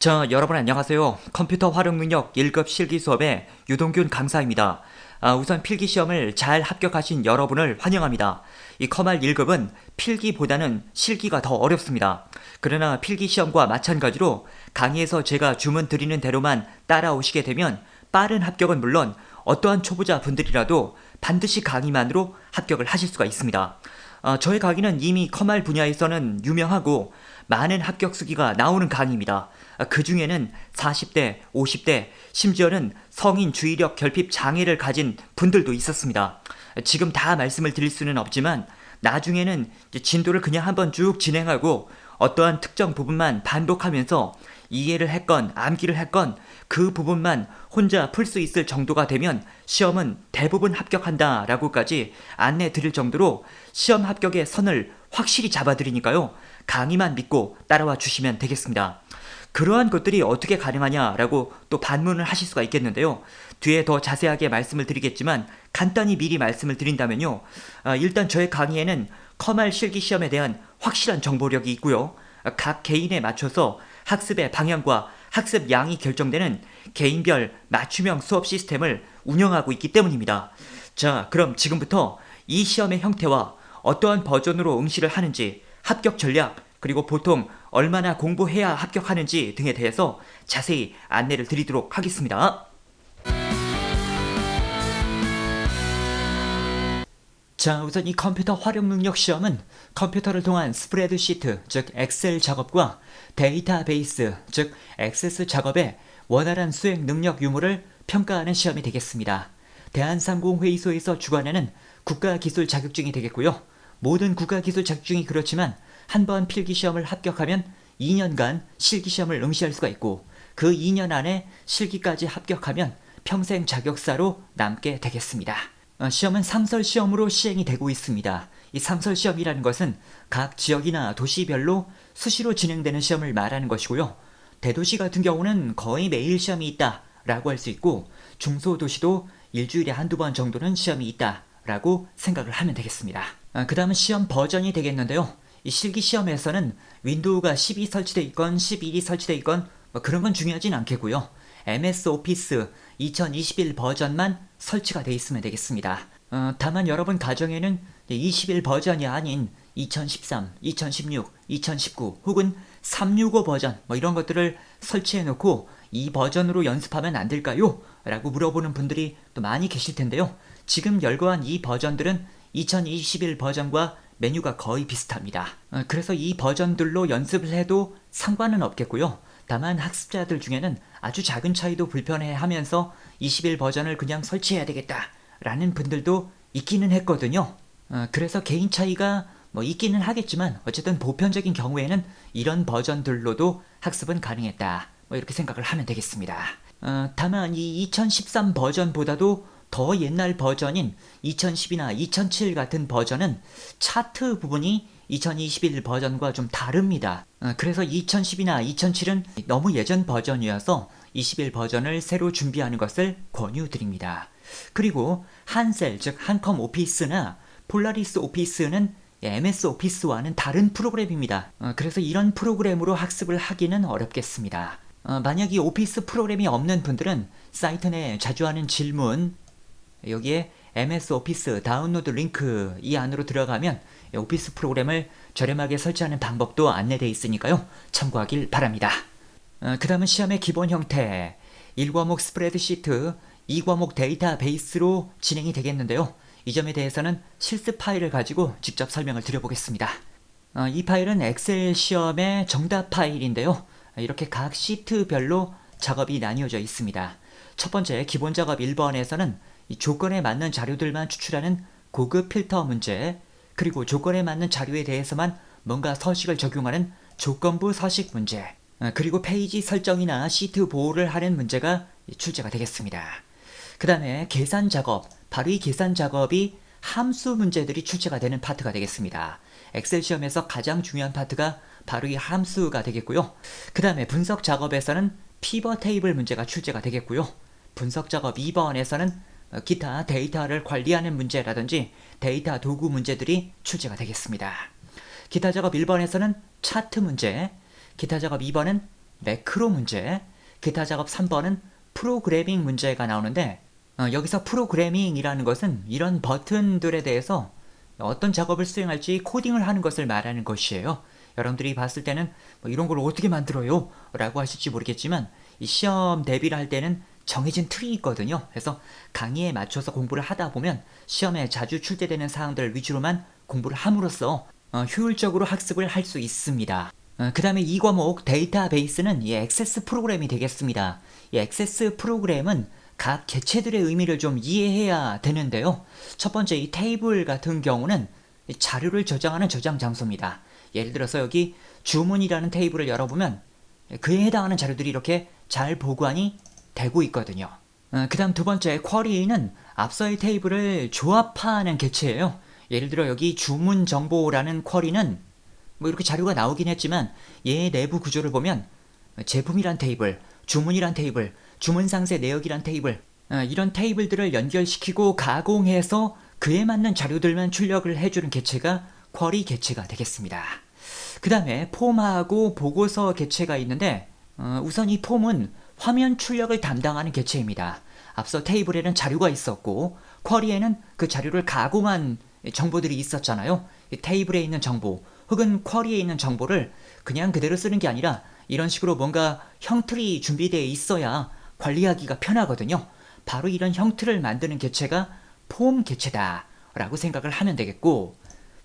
여러분 안녕하세요. 컴퓨터 활용 능력 1급 실기 수업의 유동균 강사입니다. 우선 필기 시험을 잘 합격하신 여러분을 환영합니다. 이 커말 1급은 필기보다는 실기가 더 어렵습니다. 그러나 필기 시험과 마찬가지로 강의에서 제가 주문 드리는 대로만 따라오시게 되면 빠른 합격은 물론 어떠한 초보자 분들이라도 반드시 강의만으로 합격을 하실 수가 있습니다. 저의 강의는 이미 커말 분야에서는 유명하고 많은 합격 수기가 나오는 강의입니다. 그 중에는 40대, 50대, 심지어는 성인 주의력 결핍 장애를 가진 분들도 있었습니다. 지금 다 말씀을 드릴 수는 없지만 나중에는 진도를 그냥 한번 쭉 진행하고 어떠한 특정 부분만 반복하면서 이해를 했건 암기를 했건 그 부분만 혼자 풀 수 있을 정도가 되면 시험은 대부분 합격한다 라고까지 안내 드릴 정도로 시험 합격의 선을 확실히 잡아드리니까요. 강의만 믿고 따라와 주시면 되겠습니다. 그러한 것들이 어떻게 가능하냐라고 또 반문을 하실 수가 있겠는데요. 뒤에 더 자세하게 말씀을 드리겠지만 간단히 미리 말씀을 드린다면요. 일단 저의 강의에는 커말 실기시험에 대한 확실한 정보력이 있고요. 각 개인에 맞춰서 학습의 방향과 학습 양이 결정되는 개인별 맞춤형 수업 시스템을 운영하고 있기 때문입니다. 자, 그럼 지금부터 이 시험의 형태와 어떠한 버전으로 응시를 하는지, 합격 전략, 그리고 보통 얼마나 공부해야 합격하는지 등에 대해서 자세히 안내를 드리도록 하겠습니다. 자, 우선 이 컴퓨터 활용 능력 시험은 컴퓨터를 통한 스프레드시트, 즉 엑셀 작업과 데이터베이스, 즉 액세스 작업의 원활한 수행 능력 유무를 평가하는 시험이 되겠습니다. 대한상공회의소에서 주관하는 국가기술 자격증이 되겠고요. 모든 국가기술 자격증이 그렇지만 한 번 필기시험을 합격하면 2년간 실기시험을 응시할 수가 있고 그 2년 안에 실기까지 합격하면 평생 자격사로 남게 되겠습니다. 시험은 상설시험으로 시행이 되고 있습니다. 이 상설시험이라는 것은 각 지역이나 도시별로 수시로 진행되는 시험을 말하는 것이고요. 대도시 같은 경우는 거의 매일 시험이 있다라고 할 수 있고 중소도시도 일주일에 한두 번 정도는 시험이 있다라고 생각을 하면 되겠습니다. 그 다음은 시험 버전이 되겠는데요. 이 실기시험에서는 윈도우가 10이 설치되어 있건 11이 설치되어 있건 그런 건 중요하진 않겠고요. MS 오피스 2021 버전만 설치가 되어 있으면 되겠습니다. 다만 여러분 가정에는 21 버전이 아닌 2013, 2016, 2019 혹은 365 버전 이런 것들을 설치해 놓고 이 버전으로 연습하면 안 될까요? 라고 물어보는 분들이 또 많이 계실 텐데요. 지금 열거한 이 버전들은 2021 버전과 메뉴가 거의 비슷합니다. 그래서 이 버전들로 연습을 해도 상관은 없겠고요. 다만 학습자들 중에는 아주 작은 차이도 불편해하면서 21 버전을 그냥 설치해야 되겠다 라는 분들도 있기는 했거든요. 그래서 개인 차이가 있기는 하겠지만 어쨌든 보편적인 경우에는 이런 버전들로도 학습은 가능했다 이렇게 생각을 하면 되겠습니다. 다만 이 2013 버전보다도 더 옛날 버전인 2010이나 2007 같은 버전은 차트 부분이 2021 버전과 좀 다릅니다. 그래서 2010이나 2007은 너무 예전 버전이어서 21 버전을 새로 준비하는 것을 권유드립니다. 그리고 한셀, 즉 한컴 오피스나 폴라리스 오피스는 MS 오피스와는 다른 프로그램입니다. 그래서 이런 프로그램으로 학습을 하기는 어렵겠습니다. 만약 이 오피스 프로그램이 없는 분들은 사이트 내에 자주 하는 질문, 여기에 MS 오피스 다운로드 링크 이 안으로 들어가면 오피스 프로그램을 저렴하게 설치하는 방법도 안내되어 있으니까요. 참고하길 바랍니다. 그 다음은 시험의 기본 형태 1과목 스프레드시트, 2과목 데이터베이스로 진행이 되겠는데요. 이 점에 대해서는 실습 파일을 가지고 직접 설명을 드려보겠습니다. 이 파일은 엑셀 시험의 정답 파일인데요. 이렇게 각 시트별로 작업이 나뉘어져 있습니다. 첫 번째 기본 작업 1번에서는 이 조건에 맞는 자료들만 추출하는 고급 필터 문제, 그리고 조건에 맞는 자료에 대해서만 뭔가 서식을 적용하는 조건부 서식 문제, 그리고 페이지 설정이나 시트 보호를 하는 문제가 출제가 되겠습니다. 그 다음에 계산 작업, 바로 이 계산 작업이 함수 문제들이 출제가 되는 파트가 되겠습니다. 엑셀 시험에서 가장 중요한 파트가 바로 이 함수가 되겠고요. 그 다음에 분석 작업에서는 피벗 테이블 문제가 출제가 되겠고요. 분석 작업 2번에서는 기타 데이터를 관리하는 문제라든지 데이터 도구 문제들이 출제가 되겠습니다. 기타 작업 1번에서는 차트 문제, 기타 작업 2번은 매크로 문제, 기타 작업 3번은 프로그래밍 문제가 나오는데 여기서 프로그래밍이라는 것은 이런 버튼들에 대해서 어떤 작업을 수행할지 코딩을 하는 것을 말하는 것이에요. 여러분들이 봤을 때는 뭐 이런 걸 어떻게 만들어요? 라고 하실지 모르겠지만 이 시험 대비를 할 때는 정해진 틀이 있거든요. 그래서 강의에 맞춰서 공부를 하다 보면 시험에 자주 출제되는 사항들 위주로만 공부를 함으로써 효율적으로 학습을 할 수 있습니다. 그 다음에 이 과목 데이터베이스는 이 액세스 프로그램이 되겠습니다. 이 액세스 프로그램은 각 개체들의 의미를 좀 이해해야 되는데요. 첫 번째 이 테이블 같은 경우는 자료를 저장하는 저장 장소입니다. 예를 들어서 여기 주문이라는 테이블을 열어보면 그에 해당하는 자료들이 이렇게 잘 보관이 되고 있거든요. 그 다음 두 번째 쿼리는 앞서의 테이블을 조합하는 개체예요. 예를 들어 여기 주문 정보라는 쿼리는 뭐 이렇게 자료가 나오긴 했지만 얘의 내부 구조를 보면 제품이란 테이블, 주문이란 테이블, 주문 상세 내역이란 테이블 이런 테이블들을 연결시키고 가공해서 그에 맞는 자료들만 출력을 해주는 개체가 쿼리 개체가 되겠습니다. 그 다음에 폼하고 보고서 개체가 있는데 우선 이 폼은 화면 출력을 담당하는 개체입니다. 앞서 테이블에는 자료가 있었고 쿼리에는 그 자료를 가공한 정보들이 있었잖아요. 테이블에 있는 정보 혹은 쿼리에 있는 정보를 그냥 그대로 쓰는 게 아니라 이런 식으로 뭔가 형틀이 준비되어 있어야 관리하기가 편하거든요. 바로 이런 형틀을 만드는 개체가 폼 개체다 라고 생각을 하면 되겠고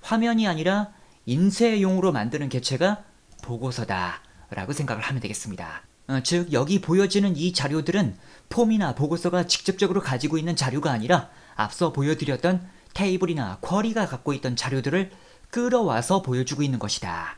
화면이 아니라 인쇄용으로 만드는 개체가 보고서다 라고 생각을 하면 되겠습니다. 즉 여기 보여지는 이 자료들은 폼이나 보고서가 직접적으로 가지고 있는 자료가 아니라 앞서 보여드렸던 테이블이나 쿼리가 갖고 있던 자료들을 끌어와서 보여주고 있는 것이다.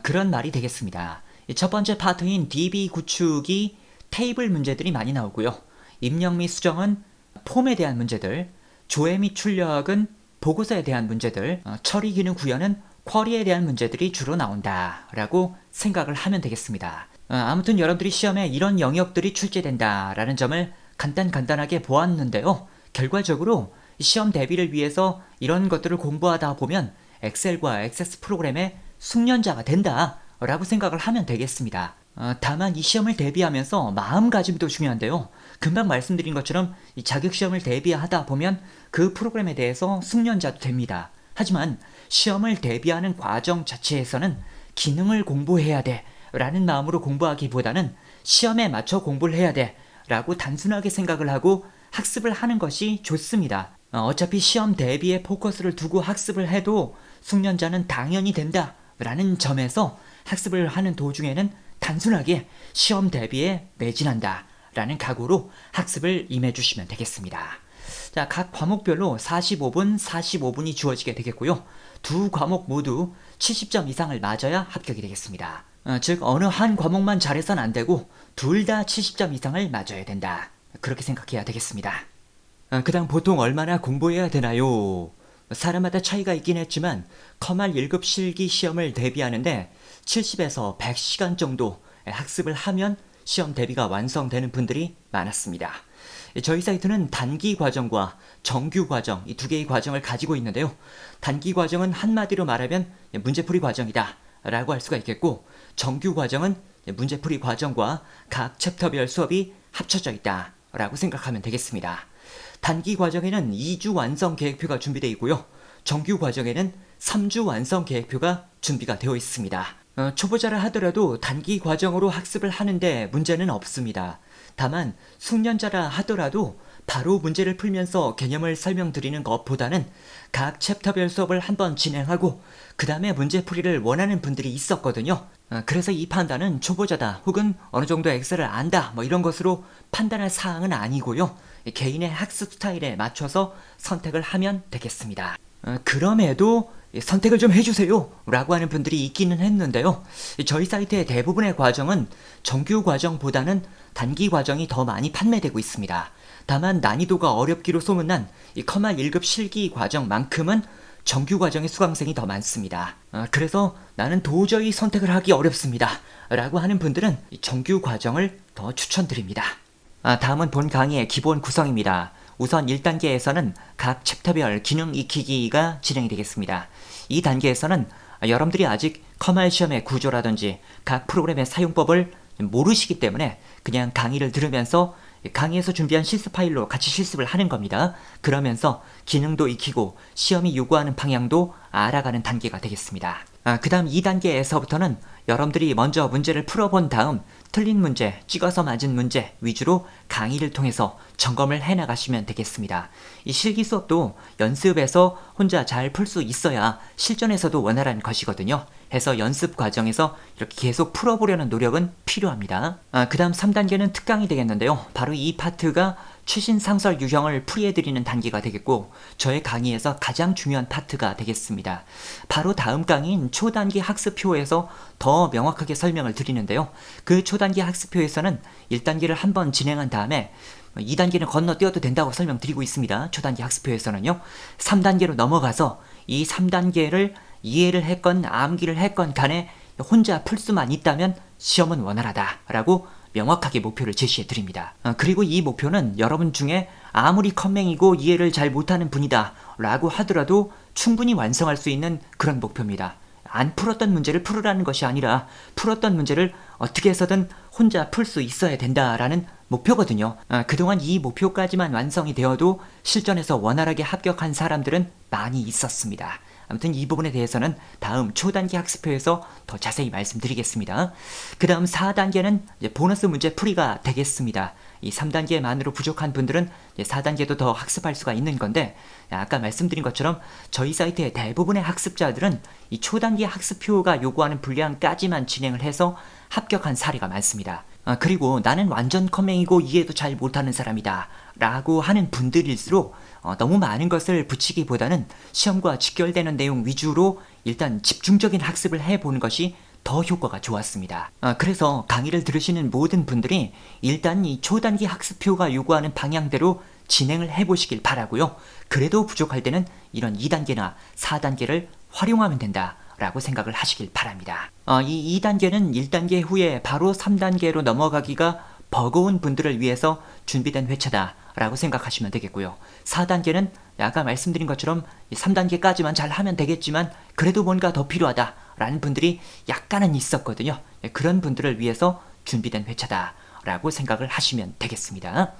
그런 말이 되겠습니다. 첫 번째 파트인 DB 구축이 테이블 문제들이 많이 나오고요. 입력 및 수정은 폼에 대한 문제들, 조회 및 출력은 보고서에 대한 문제들, 처리 기능 구현은 쿼리에 대한 문제들이 주로 나온다 라고 생각을 하면 되겠습니다. 아무튼 여러분들이 시험에 이런 영역들이 출제된다 라는 점을 간단하게 보았는데요. 결과적으로 시험 대비를 위해서 이런 것들을 공부하다 보면 엑셀과 액세스 프로그램의 숙련자가 된다 라고 생각을 하면 되겠습니다. 다만 이 시험을 대비하면서 마음가짐도 중요한데요. 금방 말씀드린 것처럼 이 자격시험을 대비하다 보면 그 프로그램에 대해서 숙련자도 됩니다. 하지만 시험을 대비하는 과정 자체에서는 기능을 공부해야 돼 라는 마음으로 공부하기보다는 시험에 맞춰 공부를 해야 돼 라고 단순하게 생각을 하고 학습을 하는 것이 좋습니다. 어차피 시험 대비에 포커스를 두고 학습을 해도 숙련자는 당연히 된다 라는 점에서 학습을 하는 도중에는 단순하게 시험 대비에 매진한다 라는 각오로 학습을 임해주시면 되겠습니다. 자, 각 과목별로 45분이 주어지게 되겠고요. 두 과목 모두 70점 이상을 맞아야 합격이 되겠습니다. 즉 어느 한 과목만 잘해선 안 되고 둘 다 70점 이상을 맞아야 된다. 그렇게 생각해야 되겠습니다. 그 다음 보통 얼마나 공부해야 되나요? 사람마다 차이가 있긴 했지만 커말 1급 실기 시험을 대비하는데 70에서 100시간 정도 학습을 하면 시험 대비가 완성되는 분들이 많았습니다. 저희 사이트는 단기 과정과 정규 과정 이 두 개의 과정을 가지고 있는데요. 단기 과정은 한마디로 말하면 문제풀이 과정이다 라고 할 수가 있겠고 정규 과정은 문제풀이 과정과 각 챕터별 수업이 합쳐져 있다 라고 생각하면 되겠습니다. 단기 과정에는 2주 완성 계획표가 준비되어 있고요. 정규 과정에는 3주 완성 계획표가 준비가 되어 있습니다. 초보자라 하더라도 단기 과정으로 학습을 하는데 문제는 없습니다. 다만 숙련자라 하더라도 바로 문제를 풀면서 개념을 설명드리는 것보다는 각 챕터별 수업을 한번 진행하고 그 다음에 문제풀이를 원하는 분들이 있었거든요. 그래서 이 판단은 초보자다 혹은 어느 정도 엑셀을 안다 뭐 이런 것으로 판단할 사항은 아니고요. 개인의 학습 스타일에 맞춰서 선택을 하면 되겠습니다. 그럼에도 선택을 좀 해주세요 라고 하는 분들이 있기는 했는데요. 저희 사이트의 대부분의 과정은 정규 과정보다는 단기 과정이 더 많이 판매되고 있습니다. 다만 난이도가 어렵기로 소문난 이 커말 1급 실기 과정만큼은 정규 과정의 수강생이 더 많습니다. 그래서 나는 도저히 선택을 하기 어렵습니다 라고 하는 분들은 정규 과정을 더 추천드립니다. 다음은 본 강의의 기본 구성입니다. 우선 1단계에서는 각 챕터별 기능 익히기가 진행이 되겠습니다. 이 단계에서는 여러분들이 아직 커말 시험의 구조라든지 각 프로그램의 사용법을 모르시기 때문에 그냥 강의를 들으면서 강의에서 준비한 실습 파일로 같이 실습을 하는 겁니다. 그러면서 기능도 익히고 시험이 요구하는 방향도 알아가는 단계가 되겠습니다. 그 다음 2단계에서부터는 여러분들이 먼저 문제를 풀어본 다음 틀린 문제, 찍어서 맞은 문제 위주로 강의를 통해서 점검을 해나가시면 되겠습니다. 이 실기 수업도 연습에서 혼자 잘 풀 수 있어야 실전에서도 원활한 것이거든요. 해서 연습 과정에서 이렇게 계속 풀어보려는 노력은 필요합니다. 그 다음 3단계는 특강이 되겠는데요. 바로 이 파트가 최신 상설 유형을 풀이해드리는 단계가 되겠고 저의 강의에서 가장 중요한 파트가 되겠습니다. 바로 다음 강의인 초단기 학습표에서 더 명확하게 설명을 드리는데요. 그 초단기 학습표에서는 1단계를 한번 진행한 다음에 2단계는 건너뛰어도 된다고 설명드리고 있습니다. 초단기 학습표에서는요. 3단계로 넘어가서 이 3단계를 이해를 했건 암기를 했건 간에 혼자 풀 수만 있다면 시험은 원활하다라고 명확하게 목표를 제시해 드립니다. 그리고 이 목표는 여러분 중에 아무리 컴맹이고 이해를 잘 못하는 분이다 라고 하더라도 충분히 완성할 수 있는 그런 목표입니다. 안 풀었던 문제를 풀으라는 것이 아니라 풀었던 문제를 어떻게 해서든 혼자 풀 수 있어야 된다라는 목표거든요. 그동안 이 목표까지만 완성이 되어도 실전에서 원활하게 합격한 사람들은 많이 있었습니다. 아무튼 이 부분에 대해서는 다음 초단기 학습표에서 더 자세히 말씀드리겠습니다. 그 다음 4단계는 보너스 문제 풀이가 되겠습니다. 이 3단계만으로 부족한 분들은 4단계도 더 학습할 수가 있는 건데 아까 말씀드린 것처럼 저희 사이트의 대부분의 학습자들은 이 초단기 학습표가 요구하는 분량까지만 진행을 해서 합격한 사례가 많습니다. 그리고 나는 완전 컴맹이고 이해도 잘 못하는 사람이다 라고 하는 분들일수록 너무 많은 것을 붙이기보다는 시험과 직결되는 내용 위주로 일단 집중적인 학습을 해보는 것이 더 효과가 좋았습니다. 그래서 강의를 들으시는 모든 분들이 일단 이 초단기 학습표가 요구하는 방향대로 진행을 해보시길 바라고요. 그래도 부족할 때는 이런 2단계나 4단계를 활용하면 된다 라고 생각을 하시길 바랍니다. 이 2단계는 1단계 후에 바로 3단계로 넘어가기가 버거운 분들을 위해서 준비된 회차다 라고 생각하시면 되겠고요. 4단계는 아까 말씀드린 것처럼 3단계까지만 잘 하면 되겠지만 그래도 뭔가 더 필요하다 라는 분들이 약간은 있었거든요. 그런 분들을 위해서 준비된 회차다 라고 생각을 하시면 되겠습니다.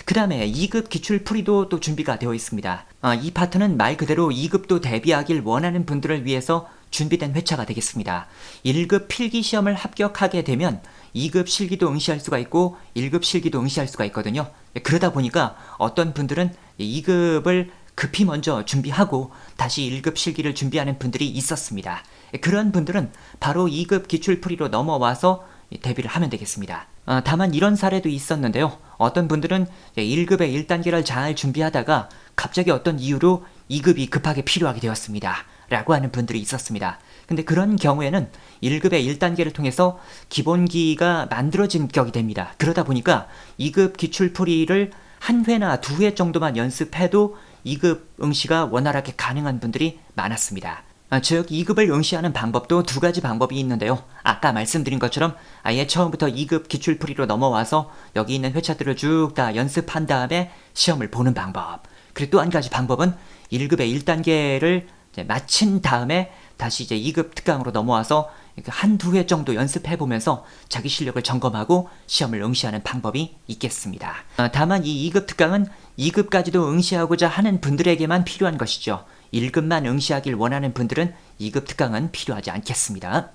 그 다음에 2급 기출풀이도 또 준비가 되어 있습니다. 이 파트는 말 그대로 2급도 대비하길 원하는 분들을 위해서 준비된 회차가 되겠습니다. 1급 필기시험을 합격하게 되면 2급 실기도 응시할 수가 있고 1급 실기도 응시할 수가 있거든요. 그러다 보니까 어떤 분들은 2급을 급히 먼저 준비하고 다시 1급 실기를 준비하는 분들이 있었습니다. 그런 분들은 바로 2급 기출풀이로 넘어와서 대비를 하면 되겠습니다. 다만 이런 사례도 있었는데요. 어떤 분들은 1급의 1단계를 잘 준비하다가 갑자기 어떤 이유로 2급이 급하게 필요하게 되었습니다. 라고 하는 분들이 있었습니다. 근데 그런 경우에는 1급의 1단계를 통해서 기본기가 만들어진 격이 됩니다. 그러다 보니까 2급 기출풀이를 한 회나 두 회 정도만 연습해도 2급 응시가 원활하게 가능한 분들이 많았습니다. 즉 2급을 응시하는 방법도 두 가지 방법이 있는데요. 아까 말씀드린 것처럼 아예 처음부터 2급 기출풀이로 넘어와서 여기 있는 회차들을 쭉 다 연습한 다음에 시험을 보는 방법. 그리고 또 한 가지 방법은 1급의 1단계를 마친 다음에 다시 이제 2급 특강으로 넘어와서 한두 회 정도 연습해보면서 자기 실력을 점검하고 시험을 응시하는 방법이 있겠습니다. 다만 이 2급 특강은 2급까지도 응시하고자 하는 분들에게만 필요한 것이죠. 1급만 응시하길 원하는 분들은 2급 특강은 필요하지 않겠습니다.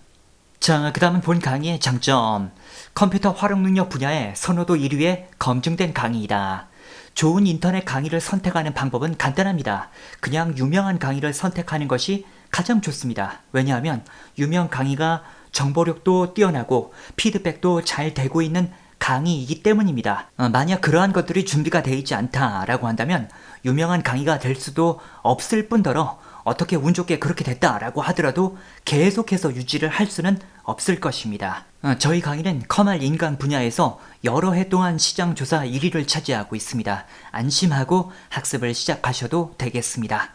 자, 그 다음은 본 강의의 장점. 컴퓨터 활용 능력 분야의 선호도 1위의 검증된 강의이다. 좋은 인터넷 강의를 선택하는 방법은 간단합니다. 그냥 유명한 강의를 선택하는 것이 가장 좋습니다. 왜냐하면 유명 강의가 정보력도 뛰어나고 피드백도 잘 되고 있는 강의이기 때문입니다. 만약 그러한 것들이 준비가 되어 있지 않다라고 한다면 유명한 강의가 될 수도 없을 뿐더러 어떻게 운 좋게 그렇게 됐다라고 하더라도 계속해서 유지를 할 수는 없을 것입니다. 저희 강의는 컴활 인강 분야에서 여러 해 동안 시장 조사 1위를 차지하고 있습니다. 안심하고 학습을 시작하셔도 되겠습니다.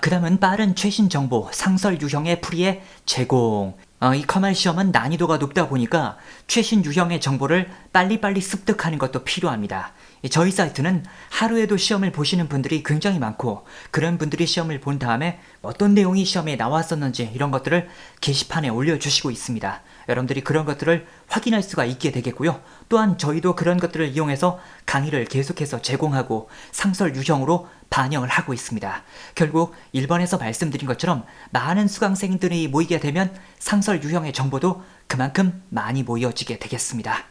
그 다음은 빠른 최신 정보, 상설 유형의 풀이의 제공. 이 컴활 시험은 난이도가 높다 보니까 최신 유형의 정보를 빨리빨리 습득하는 것도 필요합니다. 저희 사이트는 하루에도 시험을 보시는 분들이 굉장히 많고 그런 분들이 시험을 본 다음에 어떤 내용이 시험에 나왔었는지 이런 것들을 게시판에 올려주시고 있습니다. 여러분들이 그런 것들을 확인할 수가 있게 되겠고요. 또한 저희도 그런 것들을 이용해서 강의를 계속해서 제공하고 상설 유형으로 반영을 하고 있습니다. 결국 1번에서 말씀드린 것처럼 많은 수강생들이 모이게 되면 상설 유형의 정보도 그만큼 많이 모여지게 되겠습니다.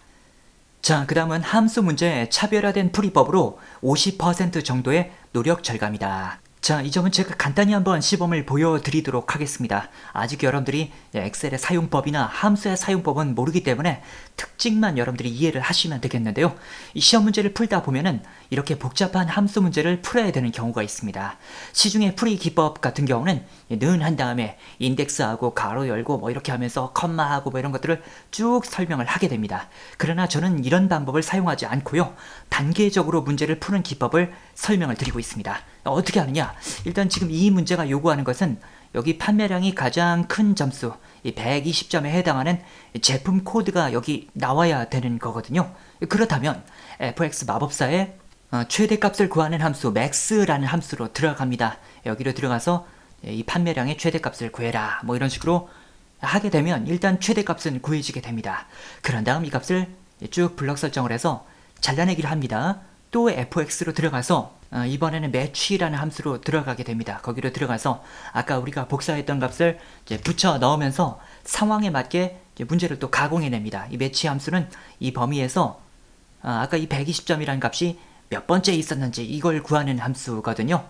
자, 그 다음은 함수 문제 차별화된 풀이법으로 50% 정도의 노력 절감이다. 자, 이 점은 제가 간단히 한번 시범을 보여드리도록 하겠습니다. 아직 여러분들이 엑셀의 사용법이나 함수의 사용법은 모르기 때문에 특징만 여러분들이 이해를 하시면 되겠는데요. 이 시험 문제를 풀다 보면은 이렇게 복잡한 함수 문제를 풀어야 되는 경우가 있습니다. 시중의 풀이 기법 같은 경우는 는 한 다음에 인덱스하고 가로 열고 뭐 이렇게 하면서 컴마하고 뭐 이런 것들을 쭉 설명을 하게 됩니다. 그러나 저는 이런 방법을 사용하지 않고요. 단계적으로 문제를 푸는 기법을 설명을 드리고 있습니다. 어떻게 하느냐? 일단 지금 이 문제가 요구하는 것은 여기 판매량이 가장 큰 점수, 이 120점에 해당하는 제품 코드가 여기 나와야 되는 거거든요. 그렇다면 fx 마법사의 최대값을 구하는 함수 max라는 함수로 들어갑니다. 여기로 들어가서 이 판매량의 최대값을 구해라 뭐 이런 식으로 하게 되면 일단 최대값은 구해지게 됩니다. 그런 다음 이 값을 쭉 블럭 설정을 해서 잘라내기를 합니다. 또 fx로 들어가서 이번에는 match라는 함수로 들어가게 됩니다. 거기로 들어가서 아까 우리가 복사했던 값을 이제 붙여 넣으면서 상황에 맞게 이제 문제를 또 가공해냅니다. 이 match 함수는 이 범위에서 아까 이 120점이라는 값이 몇 번째 있었는지 이걸 구하는 함수거든요.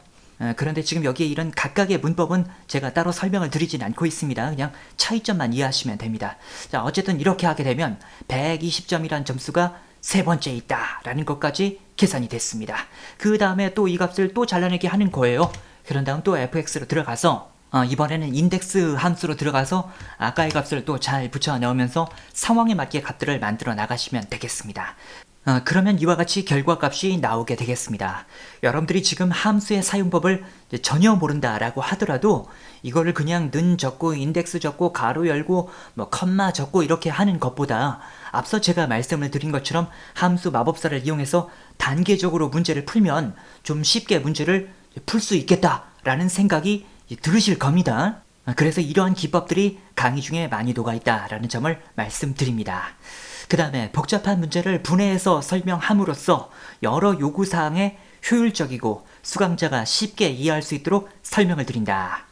그런데 지금 여기에 이런 각각의 문법은 제가 따로 설명을 드리진 않고 있습니다. 그냥 차이점만 이해하시면 됩니다. 자, 어쨌든 이렇게 하게 되면 120점이라는 점수가 세 번째 있다 라는 것까지 계산이 됐습니다. 그 다음에 또 이 값을 또 잘라내기 하는 거예요. 그런 다음 또 fx로 들어가서 이번에는 인덱스 함수로 들어가서 아까의 값을 또 잘 붙여 넣으면서 상황에 맞게 값들을 만들어 나가시면 되겠습니다. 그러면 이와 같이 결과값이 나오게 되겠습니다. 여러분들이 지금 함수의 사용법을 전혀 모른다라고 하더라도 이거를 그냥 는 적고 인덱스 적고 가로 열고 뭐 컴마 적고 이렇게 하는 것보다 앞서 제가 말씀을 드린 것처럼 함수 마법사를 이용해서 단계적으로 문제를 풀면 좀 쉽게 문제를 풀 수 있겠다라는 생각이 들으실 겁니다. 그래서 이러한 기법들이 강의 중에 많이 녹아있다라는 점을 말씀드립니다. 그 다음에 복잡한 문제를 분해해서 설명함으로써 여러 요구사항에 효율적이고 수강자가 쉽게 이해할 수 있도록 설명을 드린다.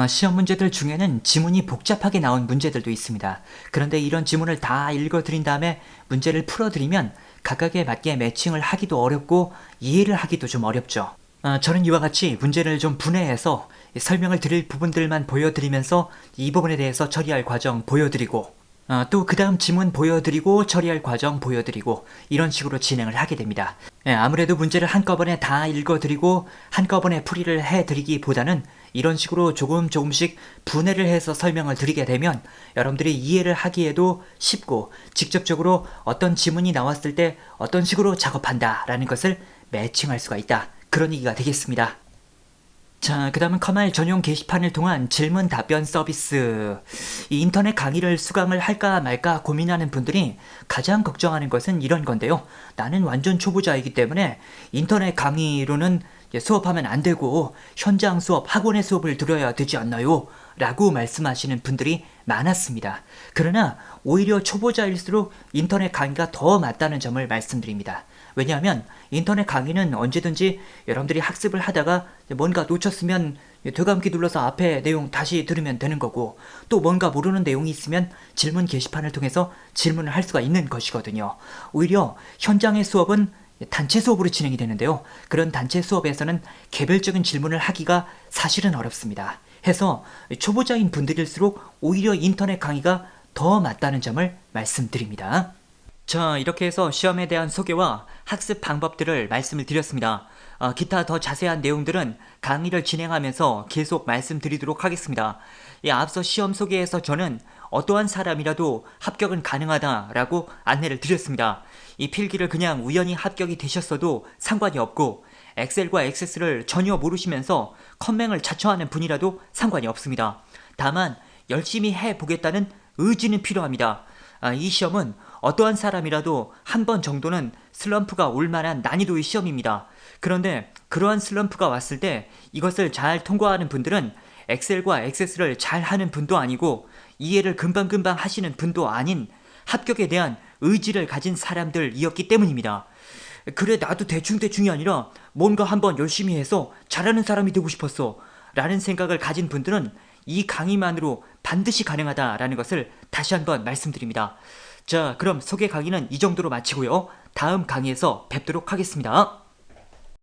시험 문제들 중에는 지문이 복잡하게 나온 문제들도 있습니다. 그런데 이런 지문을 다 읽어드린 다음에 문제를 풀어드리면 각각에 맞게 매칭을 하기도 어렵고 이해를 하기도 좀 어렵죠. 저는 이와 같이 문제를 좀 분해해서 설명을 드릴 부분들만 보여드리면서 이 부분에 대해서 처리할 과정 보여드리고 또 그 다음 지문 보여드리고 처리할 과정 보여드리고 이런 식으로 진행을 하게 됩니다. 아무래도 문제를 한꺼번에 다 읽어드리고 한꺼번에 풀이를 해드리기보다는 이런 식으로 조금씩 분해를 해서 설명을 드리게 되면 여러분들이 이해를 하기에도 쉽고 직접적으로 어떤 지문이 나왔을 때 어떤 식으로 작업한다 라는 것을 매칭할 수가 있다. 그런 얘기가 되겠습니다. 자, 그 다음은 커말 전용 게시판을 통한 질문 답변 서비스. 이 인터넷 강의를 수강을 할까 말까 고민하는 분들이 가장 걱정하는 것은 이런 건데요. 나는 완전 초보자이기 때문에 인터넷 강의로는 수업하면 안 되고 현장 수업, 학원의 수업을 들어야 되지 않나요? 라고 말씀하시는 분들이 많았습니다. 그러나 오히려 초보자일수록 인터넷 강의가 더 맞다는 점을 말씀드립니다. 왜냐하면 인터넷 강의는 언제든지 여러분들이 학습을 하다가 뭔가 놓쳤으면 되감기 눌러서 앞에 내용 다시 들으면 되는 거고 또 뭔가 모르는 내용이 있으면 질문 게시판을 통해서 질문을 할 수가 있는 것이거든요. 오히려 현장의 수업은 단체 수업으로 진행이 되는데요. 그런 단체 수업에서는 개별적인 질문을 하기가 사실은 어렵습니다. 해서 초보자인 분들일수록 오히려 인터넷 강의가 더 맞다는 점을 말씀드립니다. 자, 이렇게 해서 시험에 대한 소개와 학습 방법들을 말씀을 드렸습니다. 기타 더 자세한 내용들은 강의를 진행하면서 계속 말씀드리도록 하겠습니다. 앞서 시험 소개에서 저는 어떠한 사람이라도 합격은 가능하다라고 안내를 드렸습니다. 이 필기를 그냥 우연히 합격이 되셨어도 상관이 없고 엑셀과 액세스를 전혀 모르시면서 컴맹을 자처하는 분이라도 상관이 없습니다. 다만 열심히 해보겠다는 의지는 필요합니다. 이 시험은 어떠한 사람이라도 한 번 정도는 슬럼프가 올 만한 난이도의 시험입니다. 그런데 그러한 슬럼프가 왔을 때 이것을 잘 통과하는 분들은 엑셀과 액세스를 잘 하는 분도 아니고 이해를 금방금방 하시는 분도 아닌 합격에 대한 의지를 가진 사람들이었기 때문입니다. 그래, 나도 대충대충이 아니라 뭔가 한번 열심히 해서 잘하는 사람이 되고 싶었어 라는 생각을 가진 분들은 이 강의만으로 반드시 가능하다라는 것을 다시 한번 말씀드립니다. 자, 그럼 소개 강의는 이 정도로 마치고요. 다음 강의에서 뵙도록 하겠습니다.